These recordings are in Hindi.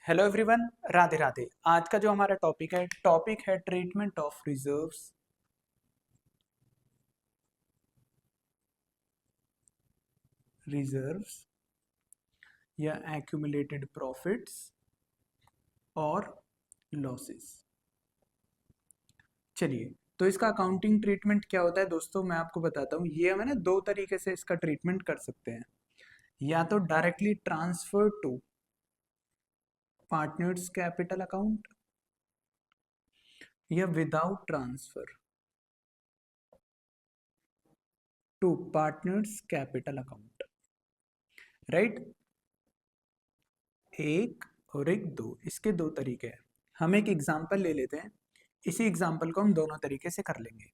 Hello everyone, Radhe Radhe. आज का जो हमारा टॉपिक है ट्रीटमेंट ऑफ रिजर्व्स या एक्यूमुलेटेड प्रॉफिट्स और लॉसेस। चलिए, तो इसका अकाउंटिंग ट्रीटमेंट क्या होता है दोस्तों, मैं आपको बताता हूँ। ये हम ना दो तरीके से इसका ट्रीटमेंट कर सकते हैं। या तो directly transfer to partners capital account, या without transfer to partners capital account. Right, एक और एक दो, इसके दो तरीके हैं। हम एक एग्जाम्पल ले लेते हैं, इसी एग्जाम्पल को हम दोनों तरीके से कर लेंगे।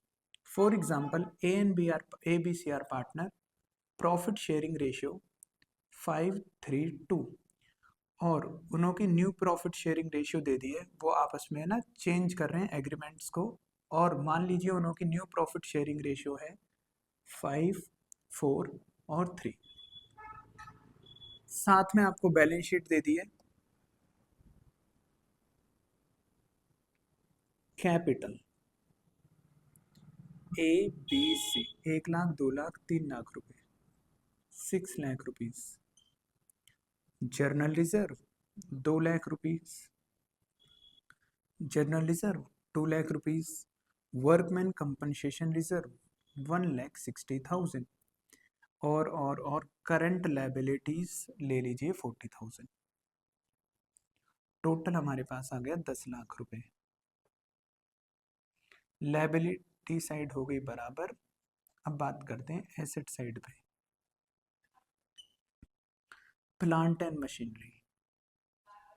For example, A B C are partner, profit sharing ratio 5:3:2, और उन्हों की न्यू प्रॉफिट शेयरिंग रेशियो दे दी है। वो आपस में ना चेंज कर रहे हैं एग्रीमेंट्स को, और मान लीजिए उन्हों की न्यू प्रॉफिट शेयरिंग रेशियो है 5, 4 और 3। साथ में आपको बैलेंस शीट दे दी है। Capital A B C 1 lakh, 2 lakh, 3 lakh रुपए, 6 lakh rupees. General reserve 2 lakh rupees. General reserve 2 lakh rupees. Workman compensation reserve 1,60,000। और करंट लाइबिलिटीज ले लीजिए 40,000। टोटल हमारे पास आ गया 10 लाख रुपए। लाइबिलिटी साइड हो गई बराबर। अब बात करते हैं एसेट साइड पे। Plant and machinery,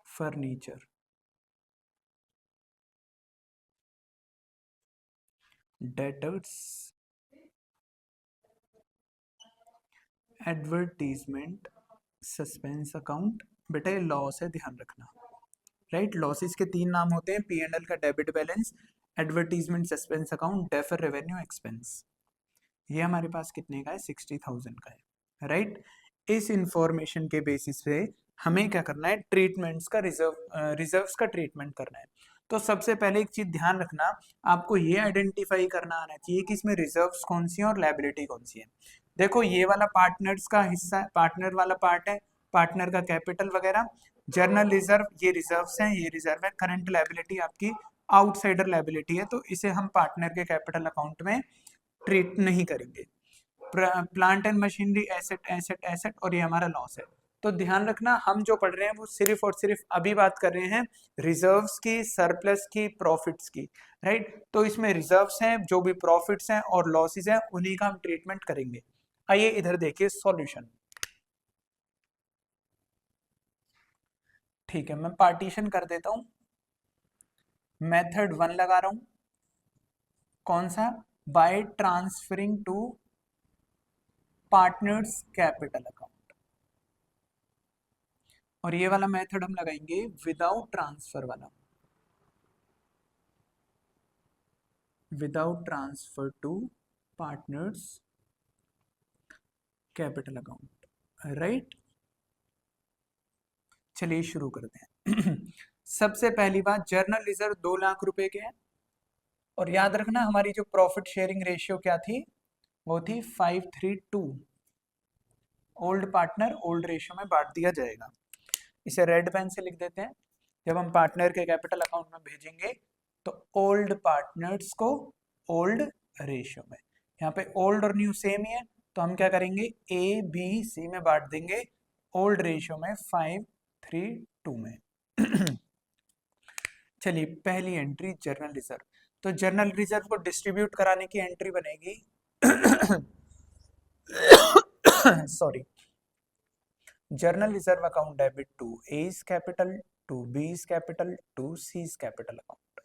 furniture, debtors, advertisement, suspense account. बेटा ये लॉस है, ध्यान रखना। राइट, लॉसेस के 3 नाम होते हैं: P&L का debit balance, advertisement, suspense account, defer revenue expense. ये हमारे पास कितने का है? 60,000 का है। राइट, इस इंफॉर्मेशन के बेसिस पे हमें क्या करना है? ट्रीटमेंट्स का रिजर्व्स का ट्रीटमेंट करना है। तो सबसे पहले एक चीज ध्यान रखना, आपको ये आइडेंटिफाई करना आना चाहिए कि इसमें रिजर्व्स कौन सी है और लायबिलिटी कौन सी है। देखो, ये वाला पार्टनर्स का हिस्सा, पार्टनर वाला पार्ट है, पार्टनर का कैपिटल वगैरह। जर्नल रिजर्व, ये रिजर्व्स हैं, ये रिजर्व है। करंट लायबिलिटी आपकी आउटसाइडर लायबिलिटी है, तो इसे हम पार्टनर के कैपिटल अकाउंट में ट्रीट नहीं करेंगे। Plant and machinery asset asset asset, और ये हमारा लॉस है। तो ध्यान रखना, हम जो पढ़ रहे हैं वो सिर्फ और सिर्फ अभी बात कर रहे हैं रिजर्व्स की, सरप्लस की, प्रॉफिट्स की। राइट, तो इसमें रिजर्व्स हैं, जो भी प्रॉफिट्स हैं और लॉसेस हैं, उन्हीं का हम ट्रीटमेंट करेंगे। आइए इधर देखिए सॉल्यूशन। ठीक है, मैं पार्टीशन कर देता हूं। मेथड 1 लगा रहा हूं। कौन सा? By transferring to partners capital account. और ये वाला मेथड हम लगाएंगे विदाउट ट्रांसफर वाला, without transfer to partners capital account. Right, चलिए शुरू करते हैं। सबसे पहली बात, जर्नल रिजर्व 2 लाख रुपए के हैं। और याद रखना, हमारी जो प्रॉफिट शेयरिंग रेशियो क्या थी? वो थी 5:3:2। ओल्ड पार्टनर ओल्ड रेशियो में बांट दिया जाएगा। इसे रेड पेन से लिख देते हैं। जब हम पार्टनर के कैपिटल अकाउंट में भेजेंगे तो ओल्ड पार्टनर्स को ओल्ड रेशियो में, यहाँ पे ओल्ड और न्यू सेम ही है, तो हम क्या करेंगे? ए बी सी में बांट देंगे, ओल्ड रेशियो में 5:3:2 में। चलिए, पहली एंट्री जर्नल रिजर्व। तो जर्नल रिजर्व को डिस्ट्रीब्यूट कराने की एंट्री बनेगी sorry, general reserve account debit to A's capital, to B's capital, to C's capital account.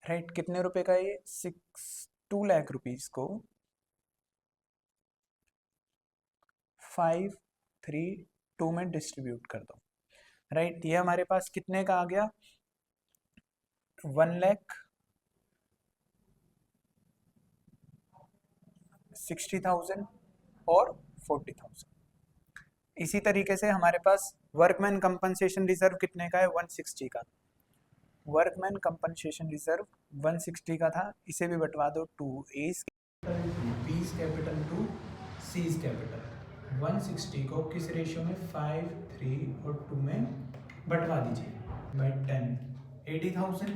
Right, कितने रुपए का ये? 2 लाख रुपीज को 5:3:2 में डिस्ट्रीब्यूट कर दो। राइट, ये हमारे पास कितने का आ गया? 1,60,000 और 40,000। इसी तरीके से हमारे पास वर्कमैन कंपनसेशन रिजर्व कितने का है? 160 का। वर्कमैन कंपनसेशन रिजर्व 160 का था, इसे भी बंटवा दो 2 एज बीस कैपिटल टू सीज कैपिटल। 160 को किस रेशियो में? 5, 3 और 2 में बंटवा दीजिए बाय 10, 80,000।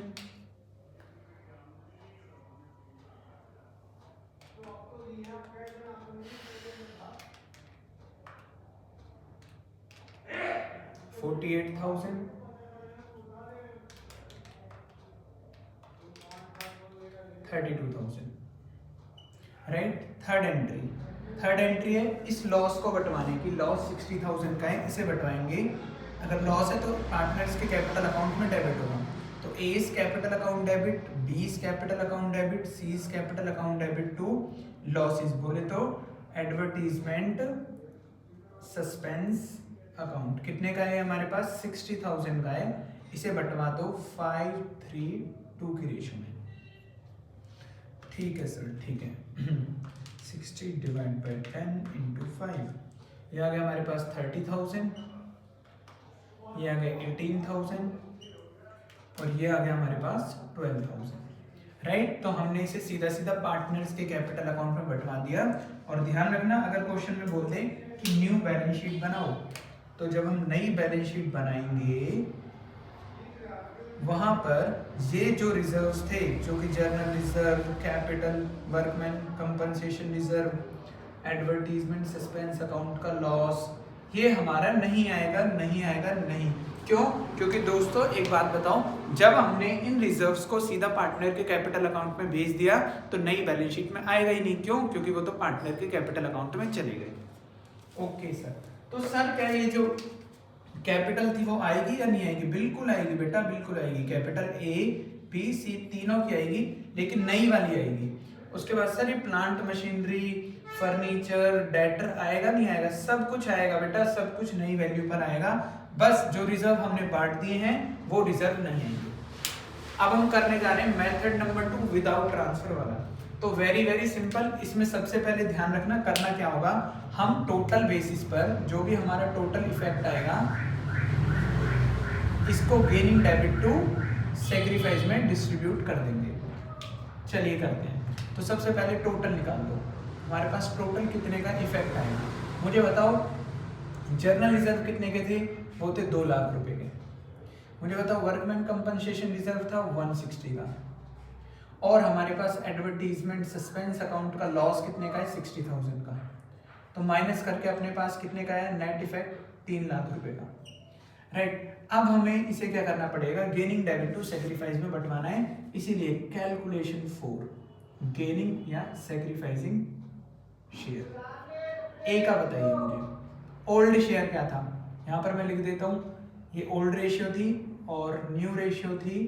$48,000, 32,000, राइट। थर्ड एंट्री है इस लॉस को बंटवाने की। लॉस 60,000 का है, इसे बंटवाएंगे। अगर लॉस है तो पार्टनर्स के कैपिटल अकाउंट में डेबिट होगा। तो A's capital account debit, B's capital account debit, C's capital account debit to losses. बोले तो एडवर्टीजमेंट सस्पेंस अकाउंट कितने का है हमारे पास? 60,000 का है, इसे बंटवा दो 5, 3, 2 की रेशियो में। ठीक है सर, ठीक है। 60 डिवाइड बाई 10 इंटू 5, ये आ गया हमारे पास 30,000, ये आ गया 18,000 और ये आ गया हमारे पास 12,000, राइट। तो हमने इसे सीधा सीधा पार्टनर्स के कैपिटल अकाउंट में बंटवा दिया। और ध्यान रखना, अगर क्वेश्चन में बोलते कि न्यू बैलेंस शीट बनाओ, तो जब हम नई बैलेंस शीट बनाएंगे वहां पर ये जो रिजर्व्स थे, जो कि journal reserve, capital, workman compensation reserve, advertisement suspense account का लॉस, ये हमारा नहीं आएगा, नहीं आएगा, नहीं। क्यों? क्योंकि दोस्तों एक बात बताओ, जब हमने इन रिजर्व्स को सीधा पार्टनर के कैपिटल अकाउंट में भेज दिया तो नई बैलेंस शीट में आएगा ही नहीं। क्यों? क्योंकि वो तो पार्टनर के कैपिटल अकाउंट में चले गए। ओके सर, तो सर क्या ये जो कैपिटल थी वो आएगी या नहीं आएगी? बिल्कुल आएगी बेटा, बिल्कुल आएगी। कैपिटल ए बी सी तीनों की आएगी, लेकिन नई वाली आएगी। उसके बाद सर ये प्लांट मशीनरी, फर्नीचर, डेटर आएगा नहीं आएगा? सब कुछ आएगा बेटा, सब कुछ नई वैल्यू पर आएगा। बस जो रिजर्व हमने बांट दिए हैं वो रिजर्व नहीं आएंगे। अब हम करने जा रहे हैं मेथड नंबर 2 विदाउट ट्रांसफर वाला। तो वेरी सिंपल। इसमें सबसे पहले ध्यान रखना, करना क्या होगा, हम टोटल बेसिस पर जो भी हमारा टोटल इफेक्ट आएगा इसको गेनिंग डेबिट टू सेक्रीफाइस में डिस्ट्रीब्यूट कर देंगे। चलिए करते हैं। तो सबसे पहले टोटल निकाल दो। हमारे पास टोटल कितने का इफेक्ट आएगा मुझे बताओ। जर्नल रिजर्व कितने के थे? वो थे 2 लाख रुपए के। मुझे बताओ वर्कमैन कंपनसेशन रिजर्व था 160 का, और हमारे पास एडवर्टीजमेंट सस्पेंस अकाउंट का लॉस कितने का है? 60,000 का। तो माइनस करके अपने पास कितने का है नेट इफेक्ट? 3 लाख रुपए का, राइट। अब हमें इसे क्या करना पड़ेगा? गेनिंग डेबिट टू सेक्रीफाइस में बंटवाना है। इसीलिए कैलकुलेशन 4, गेनिंग या सेक्रीफाइसिंग शेयर। ए का बताइए मुझे। ओल्ड शेयर क्या था? यहाँ पर मैं लिख देता हूँ, ये ओल्ड रेशियो थी और न्यू रेशियो थी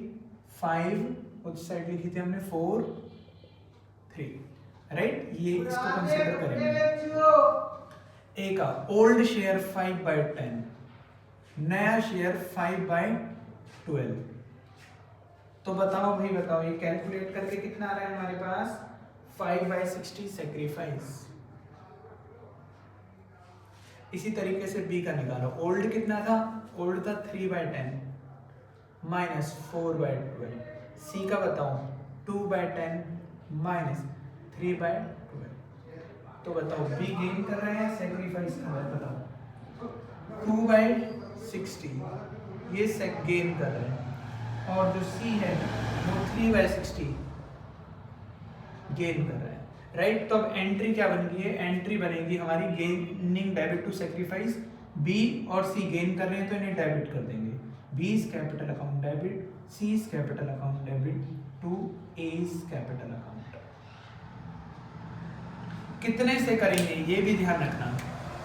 5, उस साइड लिखी थी हमने 4, 3, राइट। ये इसको कंसीडर करेंगे। ए का ओल्ड शेयर 5/10, नया शेयर 5/12। तो बताओ भाई, बताओ ये कैलकुलेट करके कितना आ रहा है हमारे पास? 5/60 सेक्रीफाइस। इसी तरीके से बी का निकालो। ओल्ड कितना था? ओल्ड था 3/10 माइनस 4/12। सी का बताओ 2/10 माइनस 3/12। तो बताओ बी गेन कर रहे हैं सेक्रीफाइस कर रहे हैं? बताओ 2/60 ये गेन कर रहे हैं, और जो सी है वो 3/60 गेन कर रहा है, राइट। तो अब एंट्री क्या बन गई है? एंट्री बनेगी हमारी gaining debit to sacrifice. B और सी गेन कर रहे हैं तो इन्हें डेबिट कर देंगे। B's capital account debit, C's capital account debit to A's capital account. कितने से करेंगे ये भी ध्यान रखना।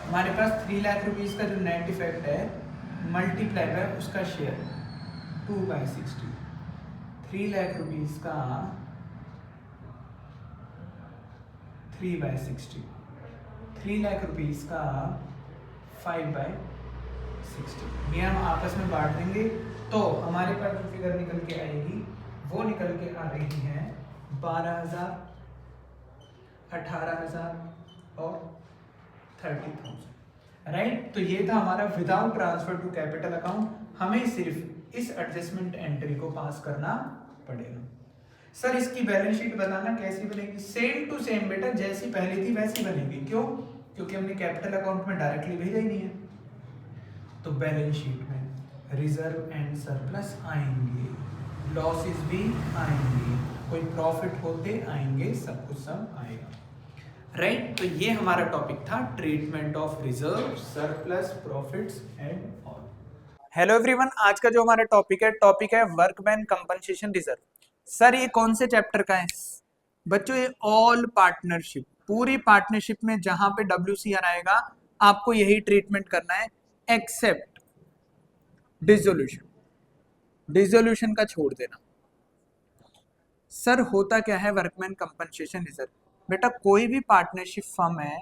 हमारे पास 3 लाख रुपीज का जो नेट इफेक्ट है मल्टीप्लाई बाय उसका शेयर 2/60। 3 लाख रुपीज का 3/60, 3 लाख रुपीज का 5/60, ये हम आपस में बांट देंगे। तो हमारे पास जो फिगर निकल के आएगी वो निकल के आ रही है 12,000, 18,000 और 30,000, राइट। तो ये था हमारा without transfer to capital account. हमें सिर्फ इस एडजस्टमेंट एंट्री को पास करना पड़ेगा। सर इसकी बैलेंस शीट बनाना कैसी बनेगी? सेम टू सेम बेटा, जैसी पहले थी वैसी बनेगी। क्यों? क्योंकि हमने कैपिटल अकाउंट में डायरेक्टली भेजा ही नहीं है। तो बैलेंस शीट में रिजर्व एंड सरप्लस आएंगे, लॉसेस भी आएंगे, कोई प्रॉफिट होते आएंगे, सब कुछ सब आएगा। राइट। तो ये हमारा टॉपिक था treatment of reserve, surplus, profits and all. Hello everyone, आज का जो हमारा टॉपिक है वर्कमैन कंपनसेशन रिजर्व। सर ये कौन से चैप्टर का है बच्चों? ये ऑल पार्टनरशिप, पूरी पार्टनरशिप में जहां पे WCR आएगा आपको यही ट्रीटमेंट करना है, एक्सेप्ट डिसोल्यूशन। डिसोल्यूशन का छोड़ देना। सर होता क्या है वर्कमैन कंपनसेशन रिजर्व? बेटा कोई भी पार्टनरशिप फर्म है,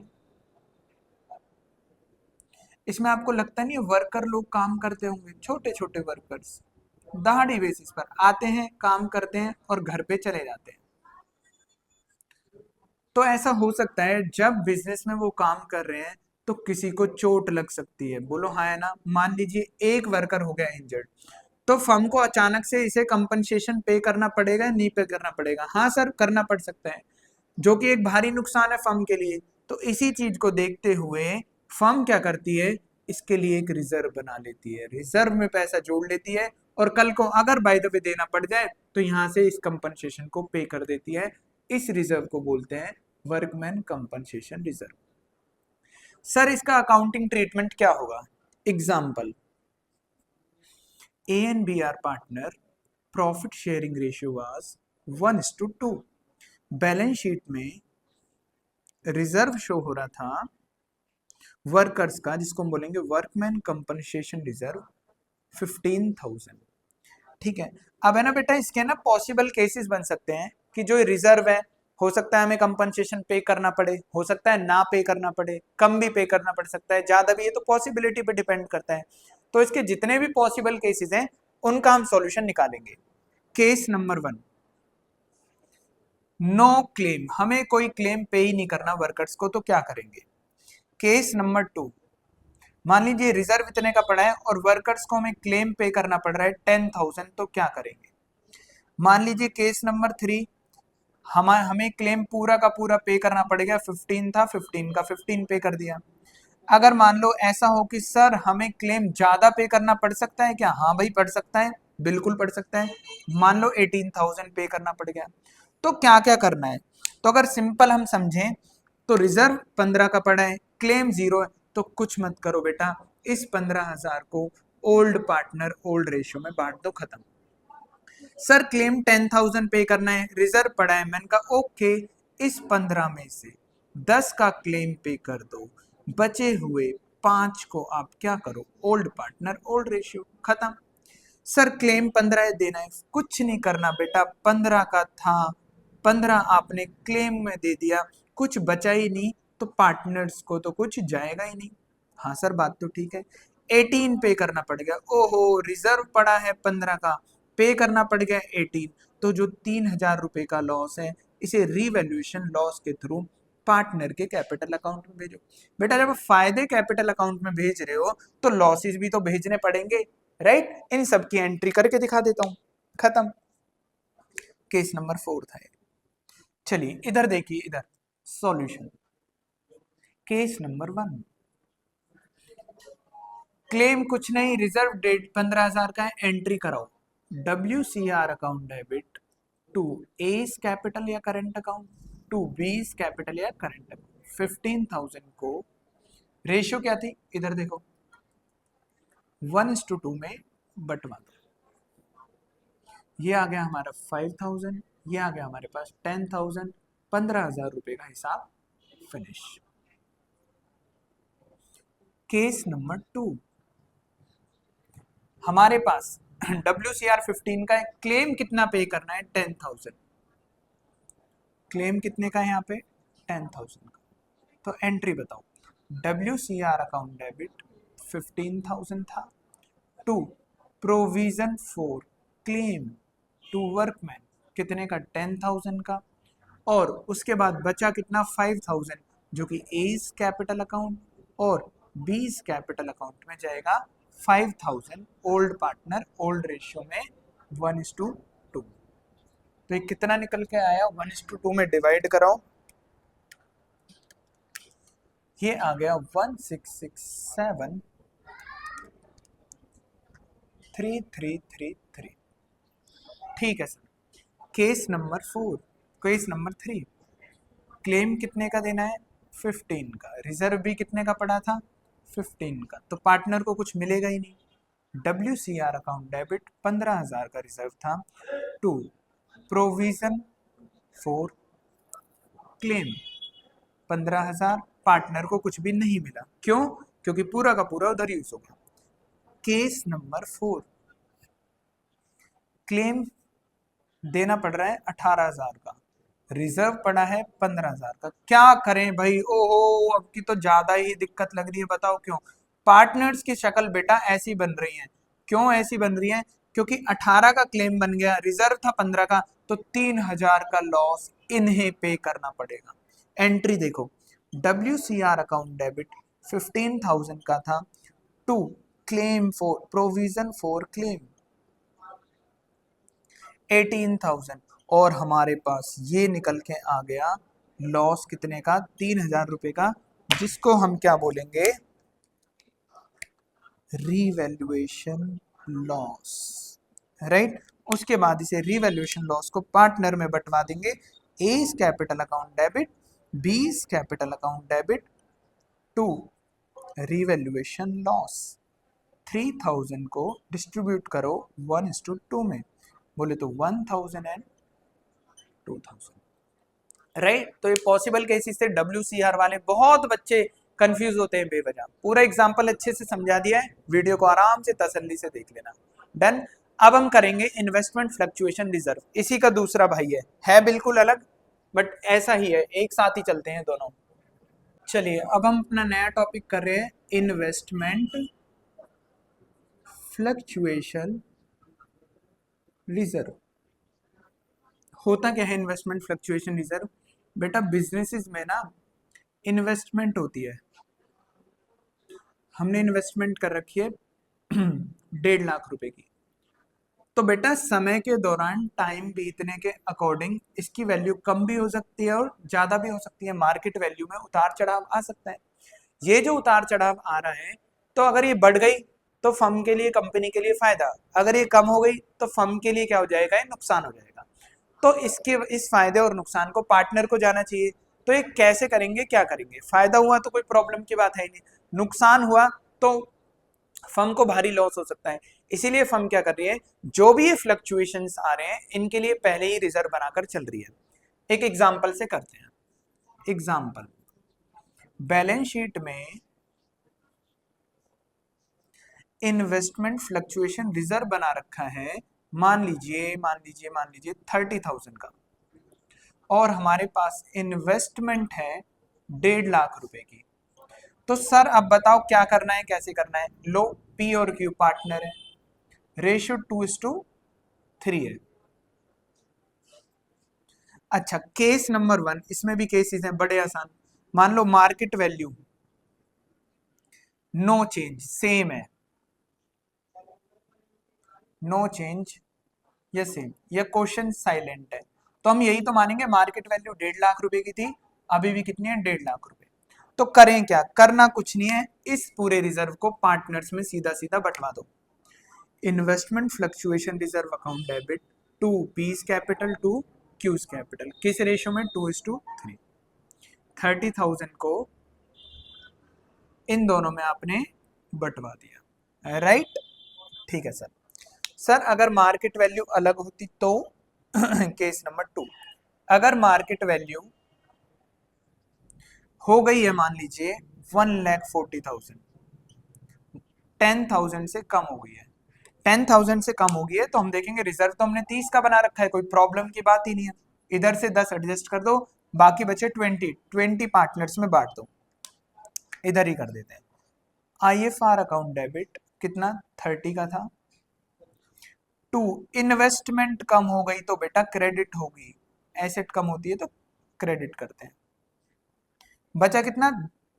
इसमें आपको लगता नहीं है वर्कर लोग काम करते होंगे, छोटे छोटे वर्कर्स दहाड़ी बेसिस पर आते हैं, काम करते हैं और घर पे चले जाते हैं। तो ऐसा हो सकता है जब बिजनेस में वो काम कर रहे हैं तो किसी को चोट लग सकती है, बोलो हाँ है ना। मान लीजिए एक वर्कर हो गया इंजर्ड, तो फर्म को अचानक से इसे कंपनसेशन पे करना पड़ेगा या नहीं पे करना पड़ेगा? हाँ सर करना पड़ सकता है, जो कि एक भारी नुकसान है फर्म के लिए। तो इसी चीज को देखते हुए फर्म क्या करती है, इसके लिए एक रिजर्व बना लेती है, रिजर्व में पैसा जोड़ लेती है और कल को अगर बाय द वे देना पड़ जाए तो यहां से इस कंपनसेशन को पे कर देती है। इस रिजर्व को बोलते हैं वर्कमैन कंपनसेशन रिजर्व। सर इसका अकाउंटिंग ट्रीटमेंट क्या होगा? Example, A and B are partner, profit sharing ratio was 1:2। Balance sheet में रिजर्व शो हो रहा था वर्कर्स का, जिसको हम बोलेंगे वर्कमैन कंपनसेशन रिजर्व 15,000। ठीक है। अब है ना बेटा, इसके ना पॉसिबल केसेस बन सकते हैं कि जो रिजर्व है, हो सकता है हमें कंपनसेशन पे करना पड़े, हो सकता है ना पे करना पड़े, कम भी पे करना पड़ सकता है, ज्यादा भी। ये तो पॉसिबिलिटी पे डिपेंड करता है। तो इसके जितने भी पॉसिबल केसेस हैं उनका हम सॉल्यूशन निकालेंगे। केस नंबर 1, नो क्लेम, हमें कोई क्लेम पे ही नहीं करना वर्कर्स को, तो क्या करेंगे? केस नंबर 2, मान लीजिए रिजर्व इतने का पड़ा है और वर्कर्स को हमें क्लेम पे करना पड़ रहा है 10,000, तो क्या करेंगे? मान लीजिए केस नंबर 3, हमें क्लेम पूरा का पूरा पे करना पड़ेगा, 15 था, 15 का 15 पे कर दिया। अगर मान लो ऐसा हो कि सर हमें क्लेम ज्यादा पे करना पड़ सकता है क्या? हाँ भाई पड़ सकता है, बिल्कुल पड़ सकता है। मान लो 18,000 पे करना पड़ गया, तो क्या क्या करना है? तो अगर सिंपल हम समझें तो रिजर्व 15 का पड़ा है, क्लेम 0 है, तो कुछ मत करो बेटा, इस 15,000 को ओल्ड पार्टनर ओल्ड रेशियो में बांट दो, खत्म। सर क्लेम 10,000 पे करना है, रिजर्व पड़ा है, मैंने कहा ओके, इस 15 में से 10 का क्लेम पे कर दो, बचे हुए 5 को आप क्या करो, ओल्ड पार्टनर ओल्ड रेशियो, खत्म। सर क्लेम 15 है, देना है, कुछ नहीं करना बेटा, 15 का था, 15 आपने क्लेम में दे दिया, कुछ बचा ही नहीं, तो पार्टनर्स को तो कुछ जाएगा ही नहीं। हाँ सर बात तो ठीक है। 18 पे करना पड़ गया, ओहो रिजर्व पड़ा है 15 का, पे करना पड़ गया 18, तो जो 3,000 रुपए का लॉस है इसे रीवैल्यूएशन लॉस के थ्रू पार्टनर के कैपिटल अकाउंट में भेजो। बेटा जब फायदे कैपिटल अकाउंट में भेज रहे हो तो लॉसेस भी तो भेजने पड़ेंगे, राइट। इन सब की एंट्री करके दिखा देता हूं, खत्म। केस नंबर 4 था। चलिए इधर देखिए, इधर सॉल्यूशन। केस नंबर 1, क्लेम कुछ नहीं, रिजर्व डेट 15,000 का है, एंट्री कराओ। WCR account debit to A's capital or current account, to B's capital or current account. 15,000 को रेशियो क्या थी, इधर देखो, 1:2 में बंटवा दो। ये आ गया हमारा 5,000, ये आ गया हमारे पास 10,000, 15,000 रुपए का हिसाब, फिनिश। केस नंबर 2, हमारे पास WCR 15 का है, क्लेम कितना पे करना है, 10,000। क्लेम कितने का है यहाँ पे, 10,000 का। तो एंट्री बताओ, WCR अकाउंट डेबिट 15,000 था, to provision for claim to workman कितने का, 10,000 का, और उसके बाद बचा कितना, 5,000, जो कि एज कैपिटल अकाउंट और बीस कैपिटल अकाउंट में जाएगा 5000, ओल्ड पार्टनर ओल्ड रेशियो में 1:2। तो ये कितना निकल के आया, 1:2 में डिवाइड कराओ, ये आ गया 16673333। ठीक है sir. Case number 4, case number 3, claim कितने का देना है, 15 का, रिजर्व भी कितने का पड़ा था, 15 का, तो पार्टनर को कुछ मिलेगा ही नहीं। WCR अकाउंट डेबिट 15,000 का रिजर्व था, to provision for claim 15,000, partner को कुछ भी नहीं मिला, क्यों, क्योंकि पूरा का पूरा उधर यूज हो गया। केस नंबर 4, क्लेम देना पड़ रहा है 18,000 का, रिजर्व पड़ा है 15,000 का, क्या करें भाई, ओहो अब की तो ज्यादा ही दिक्कत लग रही है, बताओ क्यों। पार्टनर्स की शक्ल बेटा ऐसी बन रही है, क्यों ऐसी बन रही है, क्योंकि 18 का क्लेम बन गया, रिजर्व था 15 का, तो 3,000 का लॉस इन्हें पे करना पड़ेगा। एंट्री देखो, WCR अकाउंट डेबिट 15,000 का था, to claim for provision for claim 18,000, और हमारे पास ये निकल के आ गया लॉस कितने का, 3,000 रुपए का, जिसको हम क्या बोलेंगे, रीवैल्यूएशन लॉस, राइट। उसके बाद इसे रीवैल्यूएशन लॉस को पार्टनर में बंटवा देंगे, A capital account debit, B capital account debit, to revaluation loss. 3,000 को डिस्ट्रीब्यूट करो 1:2 में, बोले तो 1,000 एंड 2,000, राइट। तो ये पॉसिबल केसेस थे। WCR वाले बहुत बच्चे कंफ्यूज होते हैं बेवजह, पूरा एग्जांपल अच्छे से समझा दिया है, वीडियो को आराम से तसल्ली से देख लेना। डन। अब हम करेंगे इन्वेस्टमेंट फ्लक्चुएशन रिजर्व, इसी का दूसरा भाई है बिल्कुल अलग, बट ऐसा ही है, एक साथ ही चलते हैं दोनों। चलिए अब हम अपना नया टॉपिक कर रहे हैं, इन्वेस्टमेंट फ्लक्चुएशन रिजर्व। होता क्या है इन्वेस्टमेंट फ्लक्चुएशन रिजर्व, बेटा बिजनेसेस में ना इन्वेस्टमेंट होती है, हमने इन्वेस्टमेंट कर रखी है 1.5 लाख रुपए की, तो बेटा समय के दौरान टाइम बीतने के अकॉर्डिंग इसकी वैल्यू कम भी हो सकती है और ज्यादा भी हो सकती है, मार्केट वैल्यू में उतार चढ़ाव आ सकता है। ये जो उतार चढ़ाव आ रहा है, तो अगर ये बढ़ गई तो फर्म के लिए, कंपनी के लिए फायदा, अगर ये कम हो गई तो फर्म के लिए क्या हो जाएगा, ये नुकसान हो जाएगा। तो इस फायदे और नुकसान को पार्टनर को जाना चाहिए। तो ये कैसे करेंगे, क्या करेंगे, फायदा हुआ तो कोई प्रॉब्लम की बात है ही नहीं, नुकसान हुआ तो फर्म को भारी लॉस हो सकता है। इसीलिए फर्म क्या कर रही है, जो भी ये फ्लक्चुएशंस आ रहे हैं इनके लिए पहले ही रिजर्व बनाकर चल रही है। एक एग्जांपल से करते हैं, एग्जांपल, बैलेंस शीट में इन्वेस्टमेंट फ्लक्चुएशन रिजर्व बना रखा है, मान लीजिए 30,000 का, और हमारे पास इन्वेस्टमेंट है 1.5 लाख रुपए की। तो सर अब बताओ क्या करना है, कैसे करना है। लो, पी और क्यू पार्टनर है, रेशियो 2:3 है। अच्छा, केस नंबर 1, इसमें भी केसेस हैं बड़े आसान। मान लो market value no change, same है, नो चेंज या सेम, या क्वेश्चन साइलेंट है, तो हम यही तो मानेंगे, मार्केट वैल्यू 1.5 लाख रुपए की थी, अभी भी कितनी है, 1.5 लाख रुपए। तो करें क्या, करना कुछ नहीं है, इस पूरे रिजर्व को पार्टनर्स में सीधा सीधा बंटवा दो। Investment fluctuation reserve account debit to P's capital to Q's capital, किस रेशियो में, 2:3। 30,000 को इन दोनों में आपने बंटवा दिया, राइट। ठीक है सर। सर अगर मार्केट वैल्यू अलग होती तो केस नंबर 2, अगर मार्केट वैल्यू हो गई है मान लीजिए 1,40,000, 10,000 से कम हो गई है, 10,000 से कम हो गई है, तो हम देखेंगे रिजर्व तो हमने 30 का बना रखा है, कोई प्रॉब्लम की बात ही नहीं है, इधर से 10 एडजस्ट कर दो, बाकी बचे 20 पार्टनर्स में बांट दो, इधर ही कर देते हैं। IFR अकाउंट डेबिट कितना, 30 का था, टू इन्वेस्टमेंट कम हो गई तो बेटा क्रेडिट होगी, एसेट कम होती है तो क्रेडिट करते हैं, बचा कितना,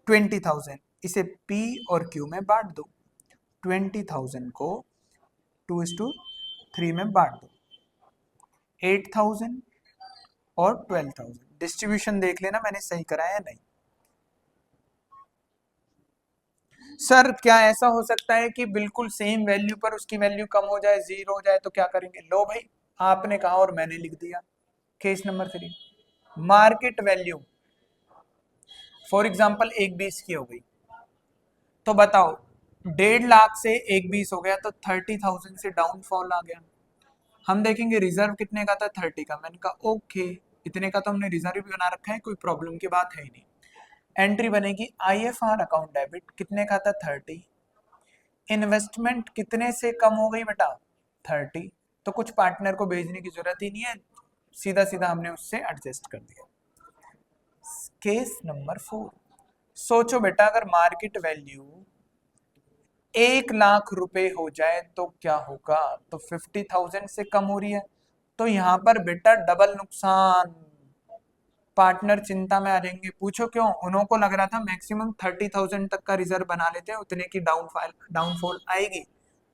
20,000, इसे P और Q में बांट दो, 20,000 को 2:3 में बांट दो, 8,000 और 12,000। डिस्ट्रीब्यूशन देख लेना मैंने सही कराया नहीं। सर क्या ऐसा हो सकता है कि बिल्कुल सेम वैल्यू पर उसकी वैल्यू कम हो जाए, 0 हो जाए, तो क्या करेंगे? लो भाई, आपने कहा और मैंने लिख दिया। Case number 3, market value for example 1,20 की हो गई, तो बताओ 1.5 लाख से 1,20 हो गया तो 30,000 से डाउनफॉल आ गया। हम देखेंगे रिजर्व कितने का था, 30 का। मैंने कहा ओके, इतने का तो हमने रिजर्व भी बना रखा है, कोई प्रॉब्लम की बात है ही नहीं। एंट्री बनेगी IFR अकाउंट डेबिट, कितने का था, 30। इन्वेस्टमेंट कितने से कम हो गई बेटा, 30, तो कुछ पार्टनर को भेजने की जरूरत ही नहीं है, सीधा सीधा हमने उससे एडजस्ट कर दिया। केस नंबर 4, सोचो बेटा अगर मार्केट वैल्यू 1 लाख रुपए हो जाए तो क्या होगा, तो 50,000 से कम हो रही है, तो यहाँ पर बेटा डबल नुकसान, पार्टनर चिंता में आ जाएंगे। पूछो क्यों? उन्हों को लग रहा था मैक्सिमम 30,000 तक का रिजर्व बना लेते हैं, उतने की डाउनफॉल आएगी,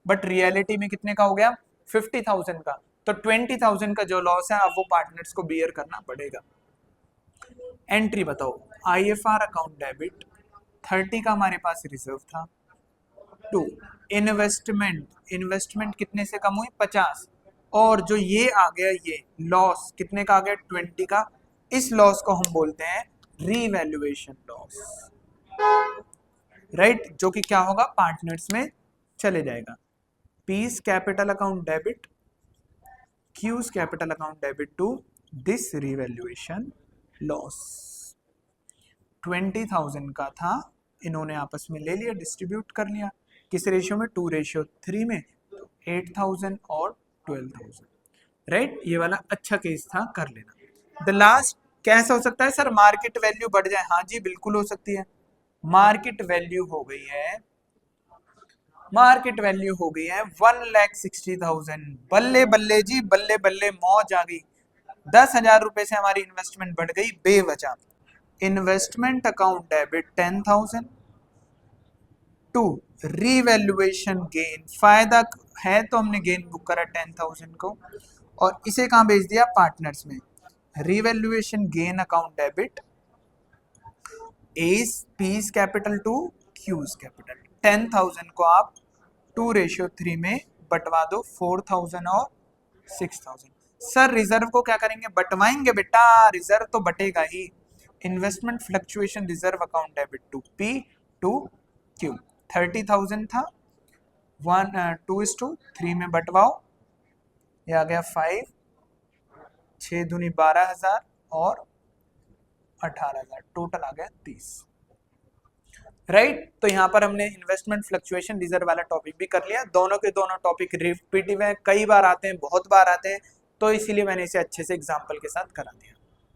बट रियलिटी में कितने का हो गया, 50,000 का। तो 20,000 का जो लॉस है अब वो पार्टनर्स को बियर करना पड़ेगा। एंट्री बताओ, IFR अकाउंट डेबिट 30 का हमारे पास रिजर्व था। 2, इन्वेस्टमेंट कितने से कम हुई, 50, और जो ये आ गया ये लॉस कितने का आ गया, 20 का। इस लॉस को हम बोलते हैं रीवैल्यूएशन लॉस, राइट, जो कि क्या होगा, पार्टनर्स में चले जाएगा। P's capital account debit, Q's capital account debit to this revaluation loss. 20,000 का था, इन्होंने आपस में ले लिया, डिस्ट्रीब्यूट कर लिया, किस रेशियो में, 2:3 में, 8,000 और 12,000, राइट। ये वाला अच्छा केस था, कर लेना। द लास्ट कैसा हो सकता है सर, मार्केट वैल्यू बढ़ जाए, हाँ जी बिल्कुल हो सकती है। मार्केट वैल्यू हो गई है, मार्केट वैल्यू हो गई है 1,60,000, बल्ले बल्ले जी, बल्ले बल्ले, मौज आ गई। 10,000 रुपए से हमारी इन्वेस्टमेंट बढ़ गई बेवजह। Investment account debit 10,000 to revaluation gain, फायदा है तो हमने गेन बुक करा 10,000 को, और इसे कहाँ भेज दिया, पार्टनर्स में। Revaluation gain account debit as P's capital to Q's capital. 10,000 को आप 2:3 में बंटवा दो, 4,000 और 6,000। सर रिजर्व को क्या करेंगे, बंटवाएंगे बेटा, रिजर्व तो बटेगा ही। Investment fluctuation reserve account debit to P to Q, 30,000 था, 2:3 में बंटवाओ, ये आ गया 5, 6 दूनी 12,000 और 18,000, टोटल आ गया 30, राइट। तो यहाँ पर हमने इन्वेस्टमेंट फ्लक्चुएशन रिजर्व वाला टॉपिक भी कर लिया। दोनों के दोनों टॉपिक रिपीटिव है, कई बार आते हैं, बहुत बार आते हैं, तो इसीलिए मैंने इसे अच्छे से एग्जाम्पल के साथ करा दिया।